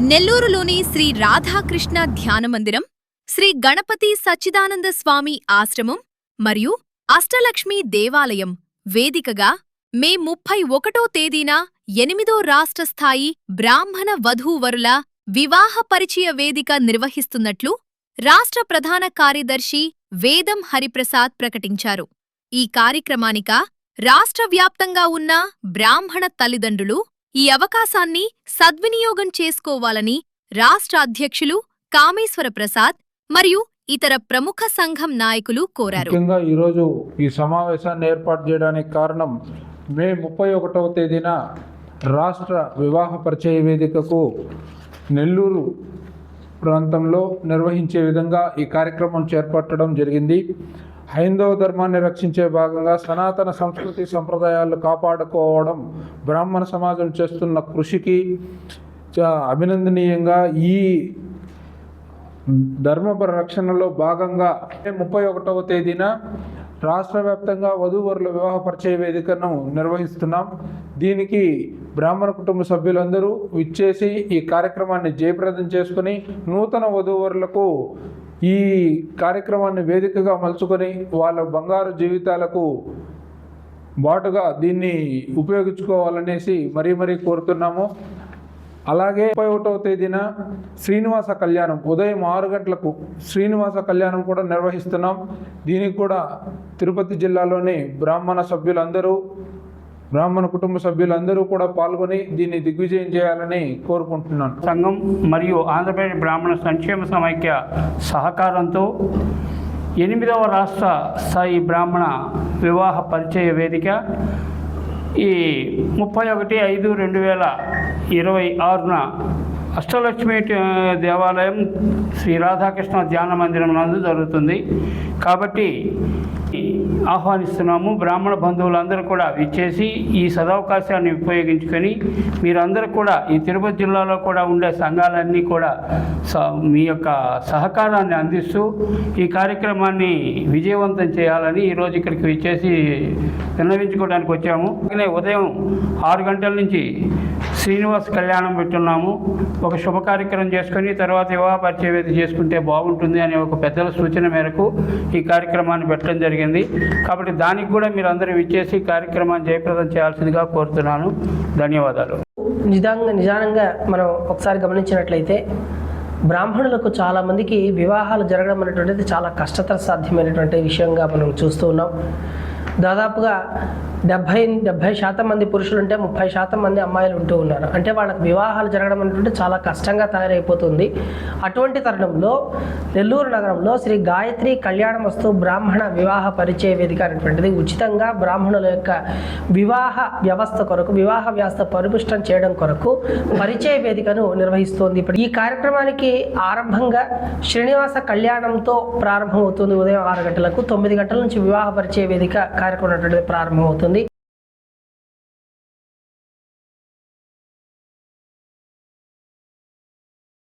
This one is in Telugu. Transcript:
నెల్లూరులోని శ్రీ రాధాకృష్ణ ధ్యాన మందిరం, శ్రీ గణపతి సచ్చిదానంద స్వామి ఆశ్రమం మరియు అష్టలక్ష్మి దేవాలయం వేదికగా మే 31వ తేదీన 8వ రాష్ట్ర స్థాయి బ్రాహ్మణ వధూవరుల వివాహ పరిచయ వేదిక నిర్వహిస్తున్నట్లు రాష్ట్ర ప్రధాన కార్యదర్శి వేదం హరిప్రసాద్ ప్రకటించారు. ఈ కార్యక్రమానిక రాష్ట్ర వ్యాప్తంగా ఉన్న బ్రాహ్మణ తల్లిదండ్రులు ఈ అవకాశాన్ని సద్వినియోగం చేసుకోవాలని రాష్ట్ర అధ్యక్షులు కామేశ్వర ప్రసాద్ మరియు ఇతర ప్రముఖ సంఘం నాయకులు కోరారు. ముఖ్యంగా ఈరోజు ఈ సమావేశాన్ని ఏర్పాటు చేయడానికి కారణం మే 31వ తేదీన రాష్ట్ర వివాహ పరిచయ వేదికకు నెల్లూరు ప్రాంతంలో నిర్వహించే విధంగా ఈ కార్యక్రమం చేపట్టడం జరిగింది. హైందవ ధర్మాన్ని రక్షించే భాగంగా సనాతన సంస్కృతి సంప్రదాయాలు కాపాడుకోవడం బ్రాహ్మణ సమాజం చేస్తున్న కృషికి అభినందనీయంగా ఈ ధర్మ పరిరక్షణలో భాగంగా 31వ తేదీన రాష్ట్ర వ్యాప్తంగా వధూవరుల వివాహ పరిచయ వేదికను నిర్వహిస్తున్నాం. దీనికి బ్రాహ్మణ కుటుంబ సభ్యులందరూ విచ్చేసి ఈ కార్యక్రమాన్ని జయప్రదం చేసుకుని నూతన వధూవరులకు ఈ కార్యక్రమాన్ని వేదికగా మలుచుకొని వాళ్ళ బంగారు జీవితాలకు బాటుగా దీన్ని ఉపయోగించుకోవాలనేసి మరీ కోరుతున్నాము. అలాగే 31వ తేదీన శ్రీనివాస కళ్యాణం ఉదయం 6 గంటలకు శ్రీనివాస కళ్యాణం కూడా నిర్వహిస్తున్నాం. దీనికి కూడా తిరుపతి జిల్లాలోని బ్రాహ్మణ కుటుంబ సభ్యులందరూ కూడా పాల్గొని దీన్ని దిగ్విజయం చేయాలని కోరుకుంటున్నాను. సంఘం మరియు ఆంధ్రప్రదేశ్ బ్రాహ్మణ సంక్షేమ సమైక్య సహకారంతో 8వ రాష్ట్ర స్థాయి బ్రాహ్మణ వివాహ పరిచయ వేదిక ఈ 31/5/2026న అష్టలక్ష్మి దేవాలయం శ్రీ రాధాకృష్ణ ధ్యాన మందిరం నందు జరుగుతుంది. కాబట్టి ఆహ్వానిస్తున్నాము. బ్రాహ్మణ బంధువులందరూ కూడా విచ్చేసి ఈ సదవకాశాన్ని ఉపయోగించుకొని మీరందరూ కూడా ఈ తిరుపతి జిల్లాలో కూడా ఉండే సంఘాలన్నీ కూడా మీ యొక్క సహకారాన్ని అందిస్తూ ఈ కార్యక్రమాన్ని విజయవంతం చేయాలని ఈరోజు ఇక్కడికి విచ్చేసి విన్నవించుకోవడానికి వచ్చాము. ఉదయం 6 గంటల నుంచి శ్రీనివాస కళ్యాణం పెట్టున్నాము. ఒక శుభ కార్యక్రమం చేసుకొని తర్వాత వివాహ పరిచయ వేదిక చేసుకుంటే బాగుంటుంది అనే ఒక పెద్దల సూచన మేరకు ఈ కార్యక్రమాన్ని పెట్టడం జరిగింది. కాబట్టి దానికి కూడా మీరు అందరూ విచ్చేసి కార్యక్రమాన్ని జయప్రదం చేయాల్సిందిగా కోరుతున్నాను. ధన్యవాదాలు. నిజానంగా మనం ఒకసారి గమనించినట్లయితే బ్రాహ్మణులకు చాలామందికి వివాహాలు జరగడం అనేటువంటిది చాలా కష్టతర సాధ్యమైనటువంటి విషయంగా మనం చూస్తూ ఉన్నాం. దాదాపుగా 70% మంది పురుషులు ఉంటే 30% మంది అమ్మాయిలు ఉంటూ ఉన్నారు. అంటే వాళ్ళకి వివాహాలు జరగడం అనేటువంటి చాలా కష్టంగా తయారైపోతుంది. అటువంటి తరుణంలో నెల్లూరు నగరంలో శ్రీ గాయత్రి కళ్యాణమస్తు బ్రాహ్మణ వివాహ పరిచయ వేదిక అనేటువంటిది ఉచితంగా బ్రాహ్మణుల యొక్క వివాహ వ్యవస్థ కొరకు వివాహ వ్యవస్థ పరిపుష్టం చేయడం కొరకు పరిచయ వేదికను నిర్వహిస్తోంది. ఇప్పుడు ఈ కార్యక్రమానికి ఆరంభంగా శ్రీనివాస కళ్యాణంతో ప్రారంభమవుతుంది. ఉదయం 6 గంటలకు 9 గంటల నుంచి వివాహ పరిచయ వేదిక కార్యక్రమం అనేటువంటిది ప్రారంభమవుతుంది.